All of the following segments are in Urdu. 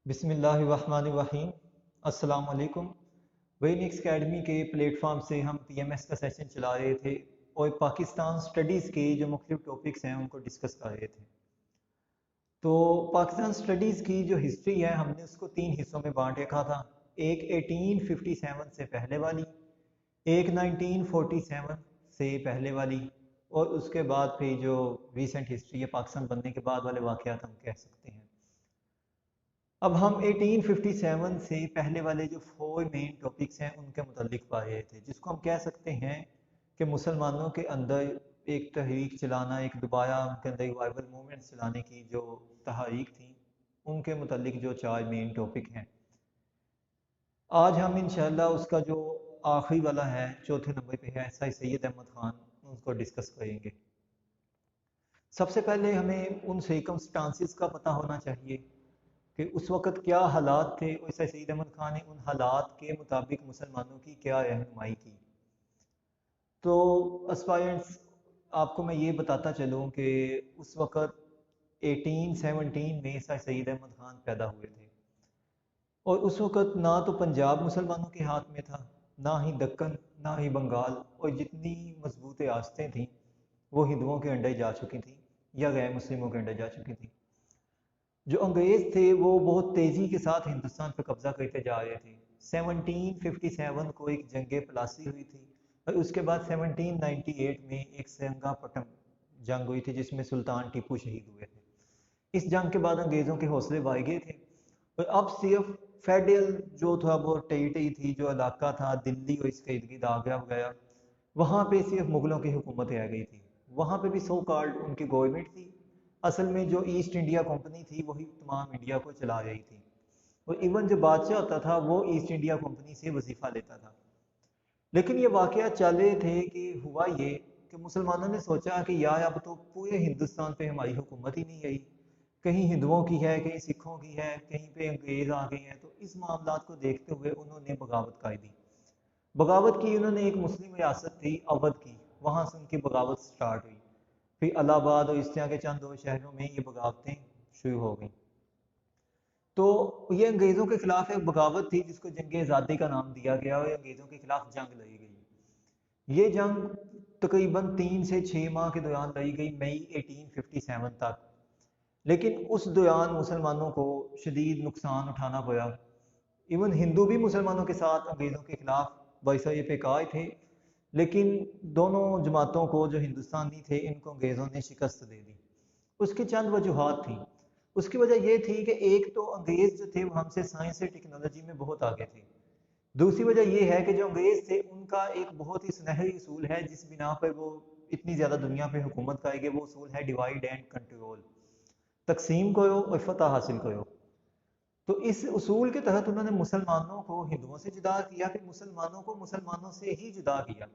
بسم اللہ الرحمن الرحیم۔ السلام علیکم۔ وینکس اکیڈمی کے پلیٹ فارم سے ہم پی ایم ایس کا سیشن چلا رہے تھے اور پاکستان سٹڈیز کے جو مختلف ٹاپکس ہیں ان کو ڈسکس کر رہے تھے۔ تو پاکستان سٹڈیز کی جو ہسٹری ہے ہم نے اس کو 3 حصوں میں بانٹ رکھا تھا، ایک 1857 سے پہلے والی، ایک 1947 سے پہلے والی، اور اس کے بعد پھر جو ریسنٹ ہسٹری ہے پاکستان بننے کے بعد والے واقعات ہم کہہ سکتے ہیں۔ اب ہم 1857 سے پہلے والے جو 4 مین ٹاپکس ہیں ان کے متعلق پا رہے تھے، جس کو ہم کہہ سکتے ہیں کہ مسلمانوں کے اندر ایک تحریک چلانا، ایک دوبارہ ان کے اندر ریوائول موومنٹ چلانے کی جو تحریک تھی، ان کے متعلق جو 4 مین ٹاپک ہیں۔ آج ہم انشاءاللہ اس کا جو آخری والا ہے، چوتھے نمبر پہ ہے، سید احمد خان، ان کو ڈسکس کریں گے۔ سب سے پہلے ہمیں ان سرکمسٹانسز کا پتہ ہونا چاہیے کہ اس وقت کیا حالات تھے، اور سید احمد خان نے ان حالات کے مطابق مسلمانوں کی کیا رہنمائی کی۔ تو اسپائرنٹس، آپ کو میں یہ بتاتا چلوں کہ اس وقت 1817 میں سید احمد خان پیدا ہوئے تھے، اور اس وقت نہ تو پنجاب مسلمانوں کے ہاتھ میں تھا، نہ ہی دکن، نہ ہی بنگال، اور جتنی مضبوط ریاستیں تھیں وہ ہندوؤں کے انڈر جا چکی تھیں یا غیر مسلموں کے انڈر جا چکی تھیں۔ جو انگریز تھے وہ بہت تیزی کے ساتھ ہندوستان پہ قبضہ کرتے جا رہے تھے۔ 1757 کو ایک جنگ پلاسی ہوئی تھی، اور اس کے بعد 1798 میں ایک سرنگا پٹم جنگ ہوئی تھی جس میں سلطان ٹیپو شہید ہوئے تھے۔ اس جنگ کے بعد انگریزوں کے حوصلے بڑھ گئے تھے، اور اب صرف فیڈرل جو تھا وہ ٹیریٹری تھی، جو علاقہ تھا دلی اور اس کے ارد گرد آگرہ وغیرہ، وہاں پہ صرف مغلوں کی حکومت رہ گئی تھی۔ وہاں پہ بھی سو کالڈ ان کی گورنمنٹ تھی، اصل میں جو ایسٹ انڈیا کمپنی تھی وہی تمام انڈیا کو چلا رہی تھی، اور ایون جو بادشاہ ہوتا تھا وہ ایسٹ انڈیا کمپنی سے وظیفہ لیتا تھا۔ لیکن یہ واقعہ چل رہے تھے کہ ہوا یہ کہ مسلمانوں نے سوچا کہ یار اب تو پورے ہندوستان پہ ہماری حکومت ہی نہیں رہی، کہیں ہندوؤں کی ہے، کہیں سکھوں کی ہے، کہیں پہ انگریز آ گئے ہیں، تو اس معاملات کو دیکھتے ہوئے انہوں نے بغاوت کر دی۔ بغاوت کی انہوں نے ایک مسلم ریاست تھی اودھ کی، وہاں سے ان کی بغاوت سٹارٹ ہوئی۔ پھر الہ آباد اور اس طرح کے چند اور شہروں میں یہ بغاوتیں شروع ہو گئیں۔ تو یہ انگریزوں کے خلاف ایک بغاوت تھی جس کو جنگ آزادی کا نام دیا گیا، اور انگریزوں کے خلاف جنگ لڑی گئی۔ یہ جنگ تقریباً 3 سے 6 ماہ کے دوران لڑی گئی، مئی 1857 تک۔ لیکن اس دوران مسلمانوں کو شدید نقصان اٹھانا پڑا، ایون ہندو بھی مسلمانوں کے ساتھ انگریزوں کے خلاف برسر پیکار تھے، لیکن دونوں جماعتوں کو جو ہندوستانی تھے ان کو انگریزوں نے شکست دے دی۔ اس کی چند وجوہات تھیں۔ اس کی وجہ یہ تھی کہ ایک تو انگریز جو تھے وہ ہم سے سائنس اور ٹیکنالوجی میں بہت آگے تھے۔ دوسری وجہ یہ ہے کہ جو انگریز تھے ان کا ایک بہت ہی سنہری اصول ہے جس بنا پر وہ اتنی زیادہ دنیا پہ حکومت کرے گے، وہ اصول ہے ڈیوائڈ اینڈ کنٹرول، تقسیم کرو اور فتح حاصل کرو۔ تو اس اصول کے تحت انہوں نے مسلمانوں کو ہندوؤں سے جدا کیا، پھر مسلمانوں کو مسلمانوں سے ہی جدا کیا۔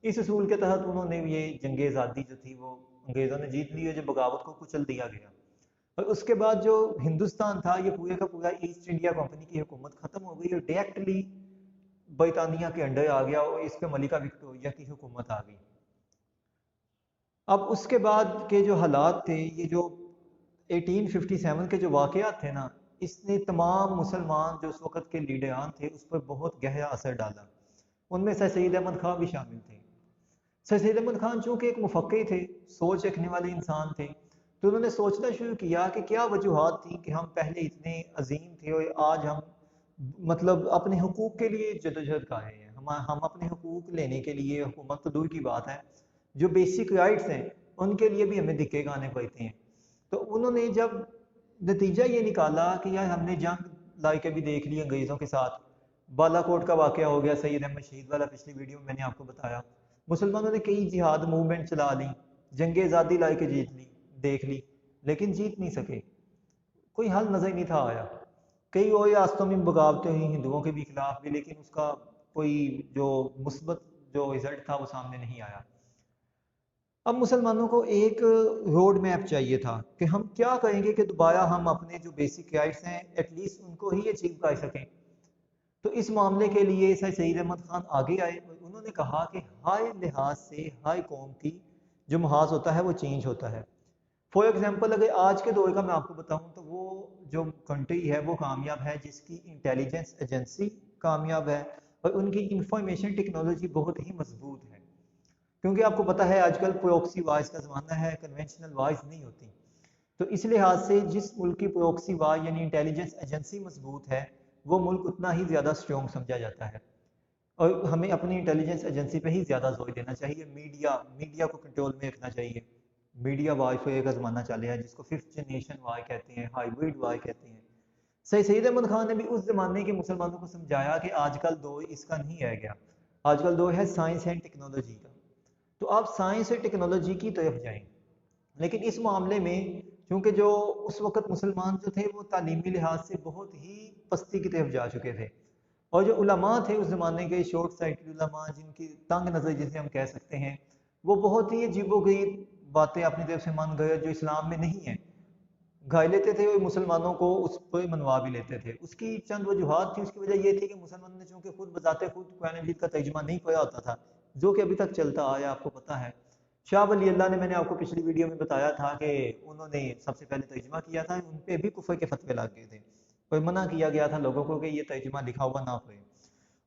اس اصول کے تحت انہوں نے یہ جنگ آزادی جو تھی وہ انگریزوں نے جیت لی، اور جو بغاوت کو کچل دیا گیا۔ اور اس کے بعد جو ہندوستان تھا یہ پورے کا پورا ایسٹ انڈیا کمپنی کی حکومت ختم ہو گئی اور ڈائریکٹلی برطانیہ کے انڈر آ گیا، اور اس پہ ملکہ وکٹوریہ کی حکومت آ گئی۔ اب اس کے بعد کے جو حالات تھے، یہ جو 1857 کے جو واقعات تھے نا، اس نے تمام مسلمان جو اس وقت کے لیڈران تھے اس پر بہت گہرا اثر ڈالا۔ ان میں سر سید احمد خان بھی شامل تھے۔ سر سید احمد خان چونکہ ایک مفکر تھے، سوچ رکھنے والے انسان تھے، تو انہوں نے سوچنا شروع کیا کہ کیا وجوہات تھیں کہ ہم پہلے اتنے عظیم تھے اور آج ہم مطلب اپنے حقوق کے لیے جدوجہد کر رہے ہیں۔ ہم اپنے حقوق لینے کے لیے، حکومت تو دور کی بات ہے، جو بیسک رائٹس ہیں ان کے لیے بھی ہمیں دھکے کھانے پڑتے ہیں۔ تو انہوں نے جب نتیجہ یہ نکالا کہ یار ہم نے جنگ لائی کے بھی دیکھ لی انگریزوں کے ساتھ، بالا کوٹ کا واقعہ ہو گیا، سید احمد شہید والا پچھلی ویڈیو میں نے آپ کو بتایا، مسلمانوں نے کئی جہاد موومنٹ چلا لی، جنگ آزادی لائی کے جیت لی، دیکھ لی، لیکن جیت نہیں سکے، کوئی حل نظر نہیں تھا آیا۔ کئی اور ریاستوں میں بغاوتیں ہوئی ہندوؤں کے بھی خلاف بھی، لیکن اس کا کوئی جو مثبت جو رزلٹ تھا وہ سامنے نہیں آیا۔ اب مسلمانوں کو ایک روڈ میپ چاہیے تھا کہ ہم کیا کریں گے کہ دوبارہ ہم اپنے جو بیسک رائٹس ہیں ایٹ لیسٹ ان کو ہی اچیو کر سکیں۔ تو اس معاملے کے لیے سر سید احمد خان آگے آئے، اور انہوں نے کہا کہ ہر لحاظ سے ہر قوم کی جو محاذ ہوتا ہے وہ چینج ہوتا ہے۔ فار ایگزامپل اگر آج کے دور کا میں آپ کو بتاؤں تو وہ جو کنٹری ہے وہ کامیاب ہے جس کی انٹیلیجنس ایجنسی کامیاب ہے اور ان کی انفارمیشن ٹیکنالوجی بہت ہی مضبوط ہے. کیونکہ آپ کو پتہ ہے آج کل پروکسی وائز کا زمانہ ہے، کنونشنل وائز نہیں ہوتی. تو اس لحاظ سے جس ملک کی پروکسی وائز یعنی انٹیلیجنس ایجنسی مضبوط ہے وہ ملک اتنا ہی زیادہ اسٹرانگ سمجھا جاتا ہے. اور ہمیں اپنی انٹیلیجنس ایجنسی پہ ہی زیادہ زور دینا چاہیے. میڈیا کو کنٹرول میں رکھنا چاہیے. میڈیا وار فیئر کا زمانہ چل رہا ہے جس کو 5th جنریشن وار کہتے ہیں، ہائیبرڈ وار کہتے ہیں. سید احمد خان نے بھی اس زمانے کے مسلمانوں کو سمجھایا کہ آج کل دور اس کا نہیں رہ گیا، آج کل دور ہے سائنس اینڈ ٹیکنالوجی کا. تو آپ سائنس اور ٹیکنالوجی کی طرف جائیں. لیکن اس معاملے میں چونکہ جو اس وقت مسلمان جو تھے وہ تعلیمی لحاظ سے بہت ہی پستی کی طرف جا چکے تھے، اور جو علماء تھے اس زمانے کے شارٹ سائٹڈ علماء جن کی تنگ نظر جسے ہم کہہ سکتے ہیں، وہ بہت ہی عجیب و غریب باتیں اپنی طرف سے مان گئے جو اسلام میں نہیں ہیں گائے لیتے تھے، اور مسلمانوں کو اس پہ منوا بھی لیتے تھے. اس کی چند وجوہات تھی. اس کی وجہ یہ تھی کہ مسلمانوں نے چونکہ خود بذات خود قرآن مجید کا ترجمہ نہیں پڑھا ہوتا تھا، جو کہ ابھی تک چلتا آیا، آپ کو پتہ ہے. شاہ ولی اللہ نے، میں نے آپ کو پچھلی ویڈیو میں بتایا تھا کہ انہوں نے سب سے پہلے ترجمہ کیا تھا، ان پہ بھی کفر کے فتوے لگ گئے تھے اور منع کیا گیا تھا لوگوں کو کہ یہ ترجمہ لکھا ہوا نہ پڑھیں.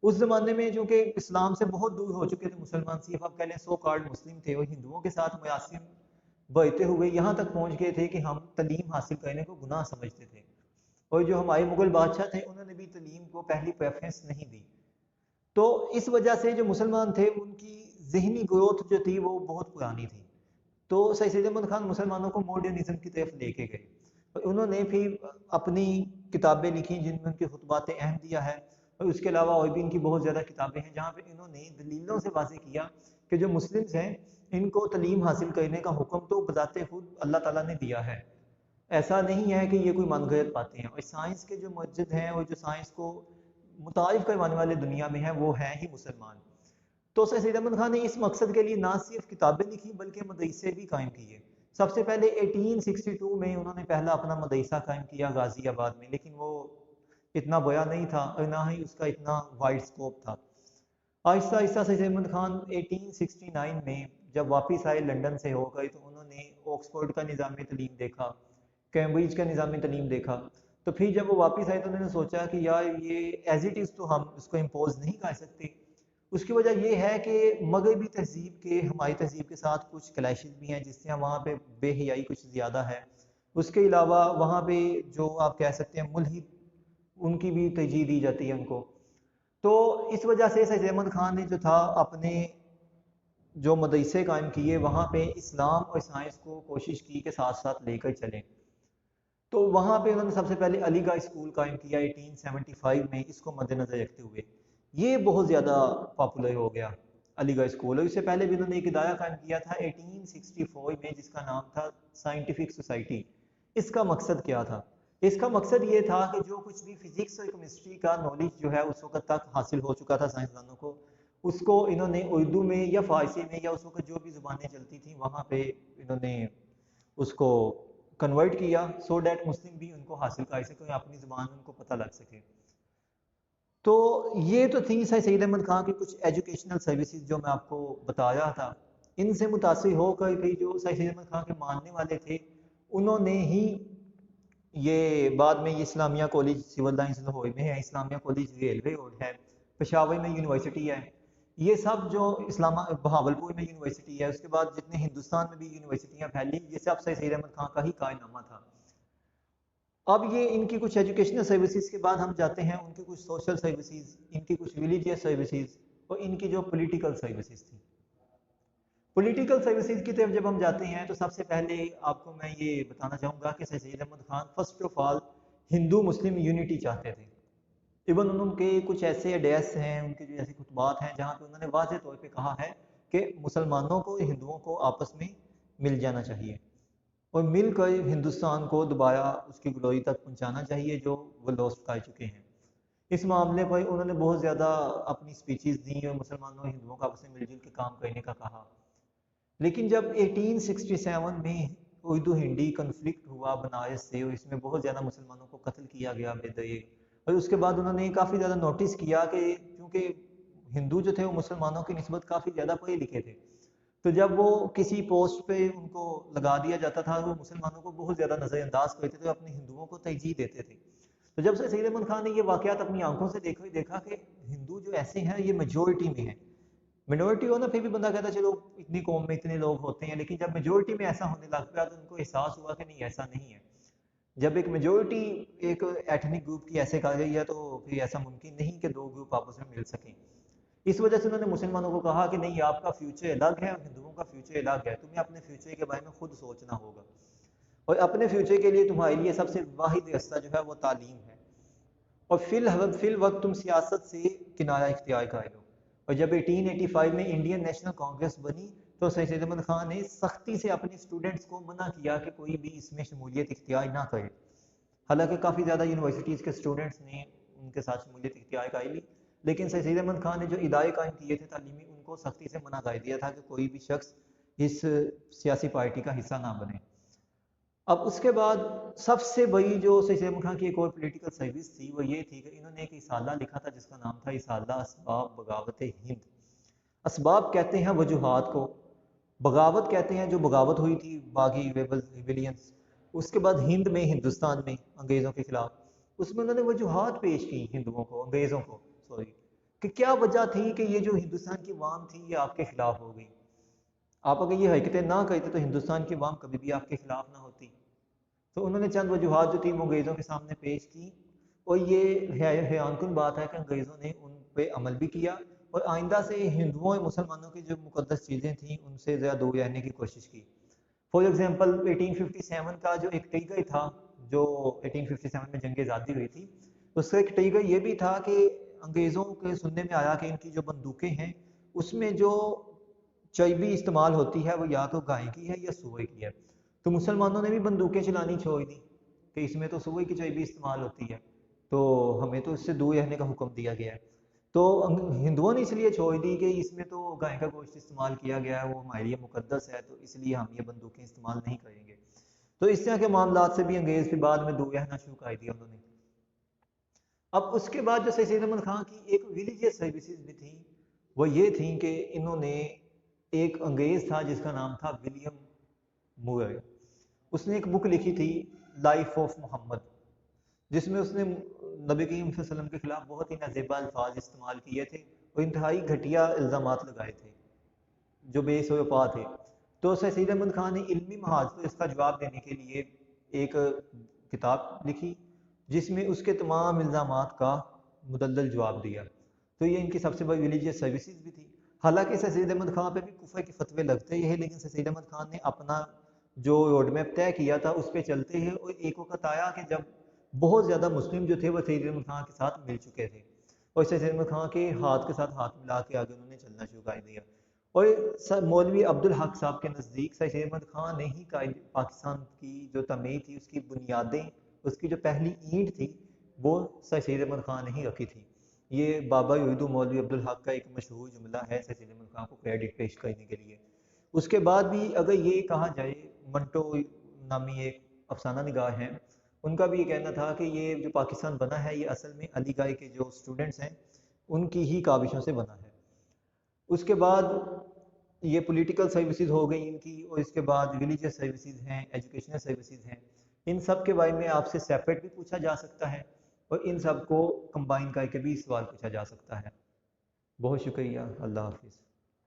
اس زمانے میں جو کہ اسلام سے بہت دور ہو چکے تھے مسلمان، صرف آپ کہہ لیں سو کارڈ مسلم تھے، اور ہندوؤں کے ساتھ میاسم بڑھتے ہوئے یہاں تک پہنچ گئے تھے کہ ہم تعلیم حاصل کرنے کو گناہ سمجھتے تھے. اور جو ہمارے مغل بادشاہ تھے انہوں نے بھی تعلیم کو پہلی پریفرنس نہیں دی. تو اس وجہ سے جو مسلمان تھے ان کی ذہنی گروتھ جو تھی وہ بہت پرانی تھی. تو سید احمد خان مسلمانوں کو ماڈرنزم کی طرف لے کے گئے، اور انہوں نے پھر اپنی کتابیں لکھی جن میں ان کی خطبات احمدیہ ہے، اور اس کے علاوہ اور بھی ان کی بہت زیادہ کتابیں ہیں جہاں پہ انہوں نے دلیلوں سے واضح کیا کہ جو مسلمز ہیں ان کو تعلیم حاصل کرنے کا حکم تو بذات خود اللہ تعالیٰ نے دیا ہے، ایسا نہیں ہے کہ یہ کوئی من گھڑت باتیں ہیں. اور سائنس کے جو مسجد ہیں اور جو سائنس کو متعارف کروانے والے دنیا میں ہیں وہ ہیں ہی مسلمان. تو سید احمد خان نے اس مقصد کے لیے نہ صرف کتابیں لکھی بلکہ مدرسے بھی قائم کیے. سب سے پہلے 1862 میں انہوں نے پہلا اپنا مدرسہ قائم کیا غازی آباد میں، لیکن وہ اتنا بڑا نہیں تھا اور نہ ہی اس کا اتنا وائڈ سکوپ تھا. آہستہ آہستہ سید احمد خان 1869 میں جب واپس آئے لنڈن سے ہو گئے تو انہوں نے آکسفورڈ کا نظام تعلیم دیکھا، کیمبرج کا نظام تعلیم دیکھا. تو پھر جب وہ واپس آئے تو انہوں نے سوچا کہ یار یہ ایز اٹ از تو ہم اس کو امپوز نہیں کر سکتے. اس کی وجہ یہ ہے کہ مغربی تہذیب کے ہماری تہذیب کے ساتھ کچھ کلیشز بھی ہیں، جس سے وہاں پہ بے حیائی کچھ زیادہ ہے. اس کے علاوہ وہاں پہ جو آپ کہہ سکتے ہیں ملحد، ان کی بھی ترجیح دی جاتی ہے ان کو. تو اس وجہ سے سید احمد خان نے جو تھا اپنے جو مدرسے قائم کیے وہاں پہ اسلام اور سائنس کو کوشش کی کہ ساتھ ساتھ لے کر چلیں. تو وہاں پہ انہوں نے سب سے پہلے علی گڑھ اسکول قائم کیا 1875 میں. اس کو مد نظر رکھتے ہوئے یہ بہت زیادہ پاپولر ہو گیا علی گڑھ اسکول. اور اس سے پہلے بھی انہوں نے ایک ادارہ قائم کیا تھا 1864 میں جس کا نام تھا سائنٹیفک سوسائٹی. اس کا مقصد کیا تھا؟ اس کا مقصد یہ تھا کہ جو کچھ بھی فزکس اور کیمسٹری کا نالج جو ہے اس وقت تک حاصل ہو چکا تھا سائنسدانوں کو، اس کو انہوں نے اردو میں یا فارسی میں یا اس وقت جو بھی زبانیں چلتی تھیں وہاں پہ انہوں نے اس کو کنورٹ کیا، سو دیٹ مسلم بھی ان کو حاصل کر سکے، اپنی زبان ان کو پتہ لگ سکے. تو یہ تو تھی سید احمد خان کی کچھ ایجوکیشنل سروسز جو میں آپ کو بتا رہا تھا. ان سے متاثر ہو کر بھی جو سید احمد خان کے ماننے والے تھے انہوں نے ہی یہ بعد میں یہ اسلامیہ کالج سول لائنز لاہور میں ہے، اسلامیہ کالج ریلوے روڈ ہے، پشاور میں یونیورسٹی ہے، یہ سب جو بہاولپور میں یونیورسٹی ہے، اس کے بعد جتنے ہندوستان میں بھی یونیورسٹیاں پھیلی یہ سب سید احمد خان کا ہی کارنامہ تھا. اب یہ ان کی کچھ ایجوکیشنل سروسز کے بعد ہم جاتے ہیں ان کی کچھ سوشل سروسز، ان کی کچھ ریلیجیس سروسز اور ان کی جو پولیٹیکل سروسز تھی. پولیٹیکل سروسز کی طرف جب ہم جاتے ہیں تو سب سے پہلے آپ کو میں یہ بتانا چاہوں گا کہ Syed Ahmad Khan first of all Hindu Muslim unity چاہتے تھے. ایون ان کے کچھ ایسے ایڈریس ہیں، ان کے جو ایسے خطبات ہیں جہاں پہ انہوں نے واضح طور پہ کہا ہے کہ مسلمانوں کو ہندوؤں کو آپس میں مل جانا چاہیے اور مل کر ہندوستان کو دوبارہ اس کی گلوری تک پہنچانا چاہیے جو وہ لوسٹ کر چکے ہیں. اس معاملے پر انہوں نے بہت زیادہ اپنی سپیچز دیں اور مسلمانوں ہندوؤں کا آپس میں مل جل کے کام کرنے کا کہا. لیکن جب 1867 میں اردو ہندی کنفلکٹ ہوا بنارس سے اور اس میں بہت زیادہ مسلمانوں کو قتل کیا گیا بے دریغ، اور اس کے بعد انہوں نے کافی زیادہ نوٹس کیا کہ کیونکہ ہندو جو تھے وہ مسلمانوں کی نسبت کافی زیادہ پڑھے لکھے تھے، تو جب وہ کسی پوسٹ پہ ان کو لگا دیا جاتا تھا وہ مسلمانوں کو بہت زیادہ نظر انداز کرتے تھے، اپنے ہندوؤں کو ترجیح دیتے تھے۔ تو جب سے سید احمد خان نے یہ واقعات اپنی آنکھوں سے دیکھا کہ ہندو جو ایسے ہیں یہ میجورٹی میں ہیں، منورٹی ہو نا پھر بھی بندہ کہتا چلو اتنی قوم میں اتنے لوگ ہوتے ہیں، لیکن جب میجورٹی میں ایسا ہونے لگ پیا تو ان کو احساس ہوا کہ نہیں ایسا نہیں ہے۔ جب ایک میجورٹی ایک ایتھنک گروپ کی ایسے کہا گئی ہے تو پھر ایسا ممکن نہیں کہ دو گروپ آپس میں مل سکیں۔ اس وجہ سے انہوں نے مسلمانوں کو کہا کہ نہیں آپ کا فیوچر الگ ہے اور ہندوؤں کا فیوچر الگ ہے، تمہیں اپنے فیوچر کے بارے میں خود سوچنا ہوگا، اور اپنے فیوچر کے لیے تمہارے لیے سب سے واحد راستہ جو ہے وہ تعلیم ہے، اور فی الوقت تم سیاست سے کنارہ اختیار کر لو۔ اور جب 1885 میں انڈین نیشنل کانگریس بنی تو سید احمد خان نے سختی سے اپنے اسٹوڈنٹس کو منع کیا کہ کوئی بھی اس میں شمولیت اختیار نہ کرے، حالانکہ کافی زیادہ یونیورسٹیز کے اسٹوڈنٹس نے ان کے ساتھ شمولیت اختیار کر لی، لیکن سید احمد خان نے جو ادارے قائم کیے تھے تعلیمی ان کو سختی سے منع کر دیا تھا کہ کوئی بھی شخص اس سیاسی پارٹی کا حصہ نہ بنے۔ اب اس کے بعد سب سے بڑی جو سید احمد خان کی ایک اور پولیٹیکل سروس تھی وہ یہ تھی کہ انہوں نے ایک رسالہ لکھا تھا جس کا نام تھا رسالہ اسباب بغاوت ہند۔ اسباب کہتے ہیں وجوہات کو، بغاوت کہتے ہیں جو بغاوت ہوئی تھی باغی ریبیلینس، اس کے بعد ہند میں ہندوستان میں انگریزوں کے خلاف، اس میں انہوں نے وجوہات پیش کی ہندوؤں کو انگریزوں کو سوری کہ کیا وجہ تھی کہ یہ جو ہندوستان کی عوام تھی یہ آپ کے خلاف ہو گئی، آپ اگر یہ حرکتیں نہ کرتے تو ہندوستان کی عوام کبھی بھی آپ کے خلاف نہ ہوتی۔ تو انہوں نے چند وجوہات جو تھی وہ انگریزوں کے سامنے پیش کی، اور یہ حیران کن بات ہے کہ انگریزوں نے ان پہ عمل بھی کیا اور آئندہ سے ہندوؤں اور مسلمانوں کی جو مقدس چیزیں تھیں ان سے زیادہ دور رہنے کی کوشش کی۔ فار ایگزامپل 1857 کا جو ایک ٹریگر تھا، جو 1857 میں جنگ آزادی ہوئی تھی، اس کا ایک ٹریگر یہ بھی تھا کہ انگریزوں کے سننے میں آیا کہ ان کی جو بندوقیں ہیں اس میں جو چربی استعمال ہوتی ہے وہ یا تو گائے کی ہے یا سوئے کی ہے، تو مسلمانوں نے بھی بندوقیں چلانی چھوڑ دی کہ اس میں تو سوئے کی چربی استعمال ہوتی ہے، تو ہمیں تو اس سے دور رہنے کا حکم دیا گیا ہے۔ تو ہندوؤں نے اس لیے چھوڑ دی کہ اس میں تو گائے کا گوشت استعمال کیا گیا ہے، وہ ہمارے لیے مقدس ہے، تو اس لیے ہم یہ بندوقیں استعمال نہیں کریں گے۔ تو اس طرح کے معاملات سے بھی انگریز کے بعد میں دور رہنا شروع کر دیا انہوں نے۔ اب اس کے بعد جو سید احمد خان کی ایک ریلیجیس سروسز بھی تھیں وہ یہ تھیں کہ انہوں نے ایک انگریز تھا جس کا نام تھا ولیم مور، اس نے ایک بک لکھی تھی لائف آف محمد، جس میں اس نے نبی کریم صلی اللہ علیہ وسلم کے خلاف بہت ہی نازیبا الفاظ استعمال کیے تھے اور انتہائی گھٹیا الزامات لگائے تھے جو بے سو پا تھے۔ تو سید احمد خان نے علمی محاذ پر اس کا جواب دینے کے لیے ایک کتاب لکھی جس میں اس کے تمام الزامات کا مدلل جواب دیا۔ تو یہ ان کی سب سے بڑی ریلیجیس سروسز بھی تھی۔ حالانکہ سید احمد خان پہ بھی کفر کے فتوے لگتے ہی ہیں، لیکن سید احمد خان نے اپنا جو روڈ میپ طے کیا تھا اس پہ چلتے ہیں، اور ایک وقت آیا کہ جب بہت زیادہ مسلم جو تھے وہ سید احمد خان کے ساتھ مل چکے تھے، اور سید احمد خان کے ساتھ ہاتھ ملا کے آگے انہوں نے چلنا شروع کر دیا۔ اور مولوی عبدالحق صاحب کے نزدیک سید احمد خان نے ہی پاکستان کی جو تعمیر تھی اس کی بنیادیں، اس کی جو پہلی اینٹ تھی وہ سید احمد خان نے ہی رکھی تھی۔ یہ بابا اردو مولوی عبدالحق کا ایک مشہور جملہ ہے سید احمد خان کو کریڈٹ پیش کرنے کے لیے۔ اس کے بعد بھی اگر یہ کہا جائے، منٹو نامی ایک افسانہ نگار ہیں، ان کا بھی یہ کہنا تھا کہ یہ جو پاکستان بنا ہے یہ اصل میں علی گڑھ کے جو اسٹوڈنٹس ہیں ان کی ہی کاوشوں سے بنا ہے۔ اس کے بعد یہ پولیٹیکل سروسز ہو گئی ان کی، اور اس کے بعد ریلیجیس سروسز ہیں، ایجوکیشنل سروسز ہیں، ان سب کے بارے میں آپ سے سیپریٹ بھی پوچھا جا سکتا ہے اور ان سب کو کمبائن کر کے بھی سوال پوچھا جا سکتا ہے۔ بہت شکریہ، اللہ حافظ۔